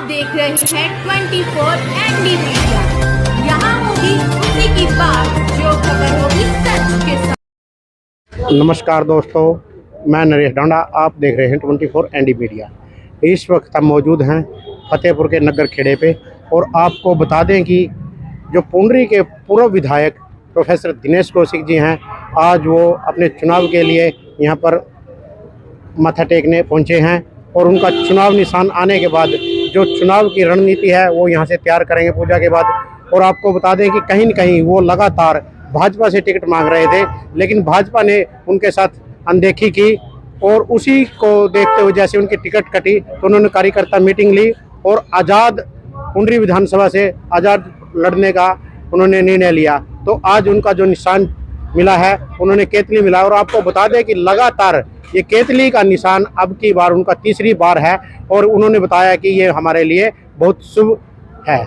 देख रहे हैं 24 एनडी मीडिया। यहाँ होगी उसी की बात जो खबर होगी सच के साथ। नमस्कार दोस्तों, मैं नरेश डांडा, आप देख रहे हैं 24 एनडी मीडिया। इस वक्त हम मौजूद हैं फतेहपुर के नगर खेड़े पे और आपको बता दें कि जो पुंडरी के पूर्व विधायक प्रोफेसर दिनेश कौशिक जी हैं, आज वो अपने चुनाव के लिए यहाँ पर माथा टेकने पहुँचे हैं और उनका चुनाव निशान आने के बाद जो चुनाव की रणनीति है वो यहाँ से तैयार करेंगे पूजा के बाद। और आपको बता दें कि कहीं न कहीं वो लगातार भाजपा से टिकट मांग रहे थे, लेकिन भाजपा ने उनके साथ अनदेखी की और उसी को देखते हुए जैसे उनकी टिकट कटी तो उन्होंने कार्यकर्ता मीटिंग ली और आज़ाद पुंडरी विधानसभा से आज़ाद लड़ने का उन्होंने निर्णय लिया। तो आज उनका जो निशान मिला है उन्होंने केतली मिला और आपको बता दें कि लगातार ये केतली का निशान अब की बार उनका तीसरी बार है और उन्होंने बताया कि ये हमारे लिए बहुत शुभ है।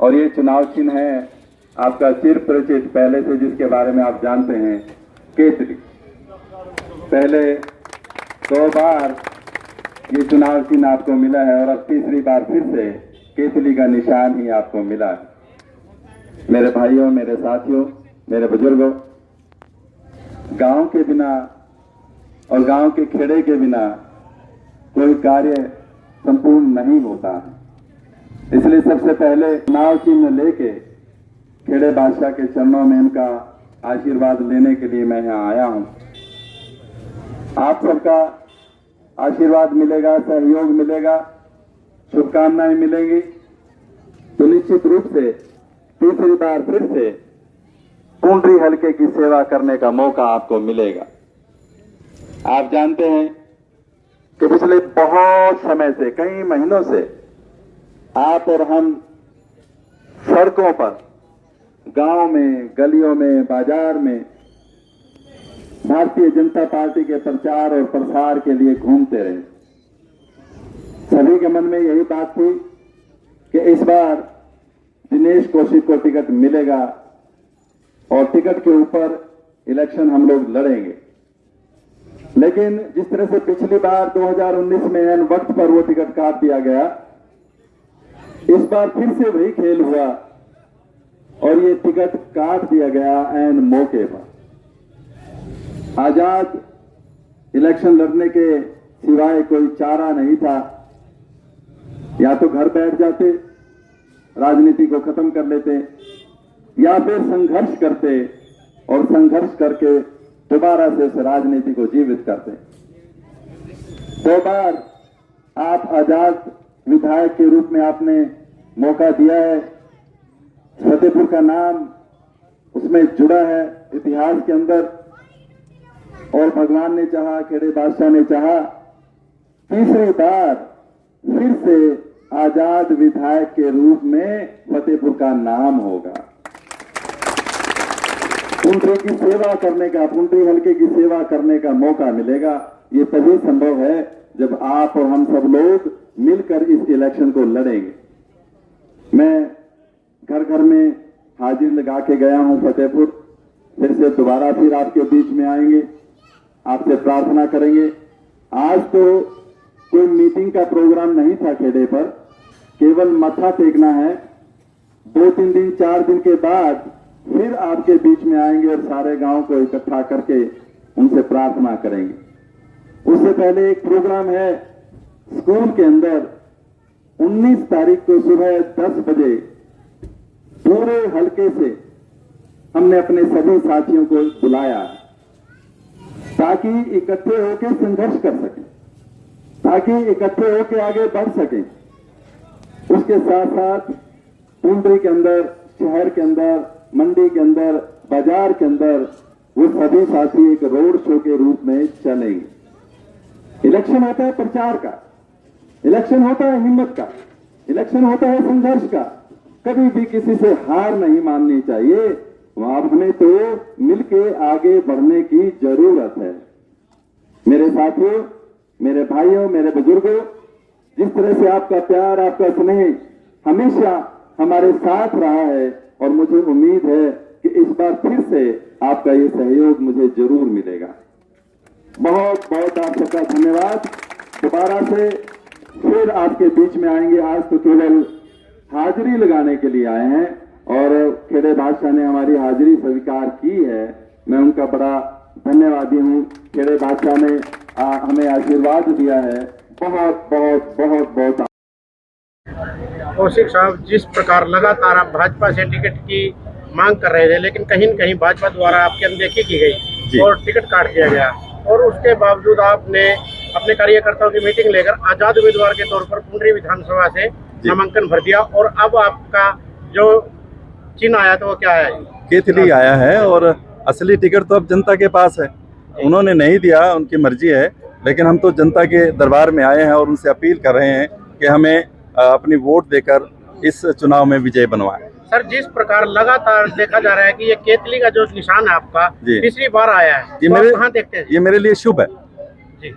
और ये चुनाव चिन्ह है आपका चिर परिचित, पहले से जिसके बारे में आप जानते हैं, केतली। पहले 2 बार ये चुनाव चिन्ह आपको मिला है और अब तीसरी बार फिर से केतली का निशान ही आपको मिला है। मेरे भाइयों, मेरे साथियों, मेरे बुजुर्गों, गांव के बिना और गांव के खेड़े के बिना कोई कार्य संपूर्ण नहीं होता है। इसलिए सबसे पहले चुनाव चिन्ह लेके खेड़े बादशाह के चरणों में इनका आशीर्वाद लेने के लिए मैं यहाँ आया हूँ। आप सबका आशीर्वाद मिलेगा, सहयोग मिलेगा, शुभकामनाएं मिलेंगी तो निश्चित रूप से तीसरी बार फिर से पुंडरी हलके की सेवा करने का मौका आपको मिलेगा। आप जानते हैं कि पिछले बहुत समय से, कई महीनों से आप और हम सड़कों पर, गांव में, गलियों में, बाजार में भारतीय जनता पार्टी के प्रचार और प्रसार के लिए घूमते रहे। सभी के मन में यही बात थी कि इस बार दिनेश कौशिक को टिकट मिलेगा और टिकट के ऊपर इलेक्शन हम लोग लड़ेंगे। लेकिन जिस तरह से पिछली बार 2019 में एन वक्त पर वो टिकट काट दिया गया, इस बार फिर से वही खेल हुआ और ये टिकट काट दिया गया एन मौके पर। आजाद इलेक्शन लड़ने के सिवाय कोई चारा नहीं था। या तो घर बैठ जाते, राजनीति को खत्म कर लेते, या फिर संघर्ष करते और संघर्ष करके दोबारा से इस राजनीति को जीवित करते। 2 बार आप आजाद विधायक के रूप में आपने मौका दिया है। फतेहपुर का नाम उसमें जुड़ा है इतिहास के अंदर और भगवान ने चाहा, खेड़े बादशाह ने चाहा, तीसरी बार फिर से आजाद विधायक के रूप में फतेहपुर का नाम होगा। पुंडरी की सेवा करने का, पुंडरी हलके की सेवा करने का मौका मिलेगा। ये तभी संभव है जब आप और हम सब लोग मिलकर इस इलेक्शन को लड़ेंगे। मैं घर घर में हाजिर लगा के गया हूं फतेहपुर, फिर से दोबारा फिर आपके बीच में आएंगे, आपसे प्रार्थना करेंगे। आज तो कोई मीटिंग का प्रोग्राम नहीं था खेड़े पर, केवल मत्था टेकना है। 2-3 दिन, 4 दिन के बाद फिर आपके बीच में आएंगे और सारे गांव को इकट्ठा करके उनसे प्रार्थना करेंगे। उससे पहले एक प्रोग्राम है स्कूल के अंदर। 19 तारीख को सुबह 10 बजे पूरे हलके से हमने अपने सभी साथियों को बुलाया ताकि इकट्ठे होकर संघर्ष कर सकें, ताकि इकट्ठे होकर आगे बढ़ सकें। उसके साथ साथ पुंडरी के अंदर, शहर के अंदर, मंडी के अंदर, बाजार के अंदर वो सभी साथी एक रोड शो के रूप में चलेंगे। इलेक्शन होता है प्रचार का, इलेक्शन होता है हिम्मत का, इलेक्शन होता है संघर्ष का। कभी भी किसी से हार नहीं माननी चाहिए। अब हमें तो मिलके आगे बढ़ने की जरूरत है। मेरे साथियों, मेरे भाइयों, मेरे बुजुर्गों, जिस तरह से आपका प्यार, आपका स्नेह हमेशा हमारे साथ रहा है और मुझे उम्मीद है कि इस बार फिर से आपका ये सहयोग मुझे जरूर मिलेगा। बहुत बहुत आप सबका धन्यवाद। दोबारा से फिर आपके बीच में आएंगे। आज तो केवल हाजिरी लगाने के लिए आए हैं और खेड़े बादशाह ने हमारी हाजिरी स्वीकार की है। मैं उनका बड़ा धन्यवादी हूँ। खेड़े बादशाह ने हमें आशीर्वाद दिया है। बहुत बहुत बहुत बहुत। कौशिक साहब, जिस प्रकार लगातार आप भाजपा से टिकट की मांग कर रहे थे, लेकिन कहीं न कहीं भाजपा द्वारा आपकी अनदेखी की गई और टिकट काट दिया गया, और उसके बावजूद आपने अपने कार्यकर्ताओं की मीटिंग लेकर आजाद उम्मीदवार के तौर पर पुंडरी विधानसभा से नामांकन भर दिया, और अब आपका जो चिन्ह आया तो वो क्या है? केतली आया है, और असली टिकट तो अब जनता के पास है। उन्होंने नहीं दिया, उनकी मर्जी है, लेकिन हम तो जनता के दरबार में आए हैं और उनसे अपील कर रहे हैं कि हमें अपनी वोट देकर इस चुनाव में विजय बनवाएं। सर, जिस प्रकार लगातार देखा जा रहा है कि ये केतली का जो निशान है आपका तीसरी बार आया है, ये तो मेरे कहाँ देखते हैं? ये मेरे लिए शुभ है जी।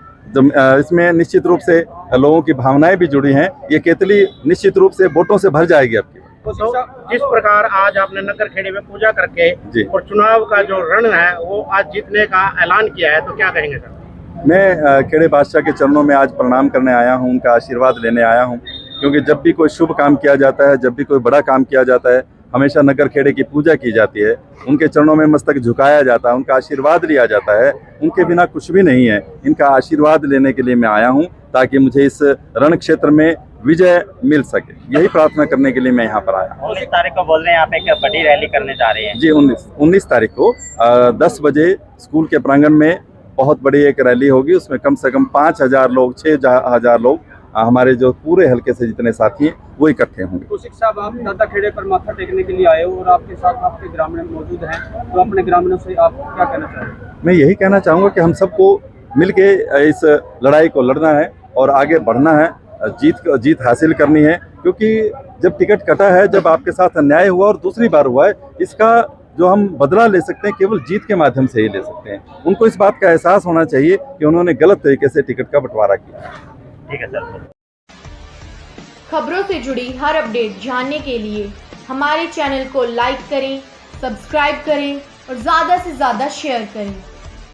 इसमें निश्चित रूप से लोगों की भावनाएं भी जुड़ी हैं। ये केतली निश्चित रूप से वोटों से भर जाएगी आपकी। तो जिस प्रकार आज आपने नगर खेड़े में पूजा करके और चुनाव का जो रण है वो आज जीतने का ऐलान किया है, तो क्या कहेंगे सर? मैं खेड़े बादशाह के चरणों में आज प्रणाम करने आया हूं, उनका आशीर्वाद लेने आया हूं, क्योंकि जब भी कोई शुभ काम किया जाता है, जब भी कोई बड़ा काम किया जाता है, हमेशा नगर खेड़े की पूजा की जाती है, उनके चरणों में मस्तक झुकाया जाता है, उनका आशीर्वाद लिया जाता है। उनके बिना कुछ भी नहीं है। इनका आशीर्वाद लेने के लिए मैं आया हूं, ताकि मुझे इस रण क्षेत्र में विजय मिल सके। यही प्रार्थना करने के लिए मैं यहाँ पर आया। 19 तारीख को बोल रहे हैं यहाँ पे एक बड़ी रैली करने जा रहे हैं। जी, 19 तारीख को 10 बजे स्कूल के प्रांगण में बहुत बड़ी एक रैली होगी। उसमें कम से कम 5,000 लोग, 6,000 लोग, हमारे जो पूरे हल्के से जितने साथी हैं वो इकट्ठे होंगे। कौशिक साहब, आप दादा खेड़े पर माथा टेकने के लिए आए हो और आपके साथ आपके ग्रामीण मौजूद हैं, तो अपने ग्रामीणों से आप क्या कहना चाहेंगे? मैं यही कहना चाहूँगा कि हम सबको मिलके इस लड़ाई को लड़ना है और आगे बढ़ना है, जीत हासिल करनी है। क्योंकि जब टिकट कटा है, जब आपके साथ अन्याय हुआ और दूसरी बार हुआ है, इसका जो हम बदला ले सकते हैं केवल जीत के माध्यम से ही ले सकते हैं। उनको इस बात का एहसास होना चाहिए कि उन्होंने गलत तरीके से टिकट का बंटवारा किया। ठीक है सर। खबरों से जुड़ी हर अपडेट जानने के लिए हमारे चैनल को लाइक करें, सब्सक्राइब करें और ज़्यादा से ज़्यादा शेयर करें।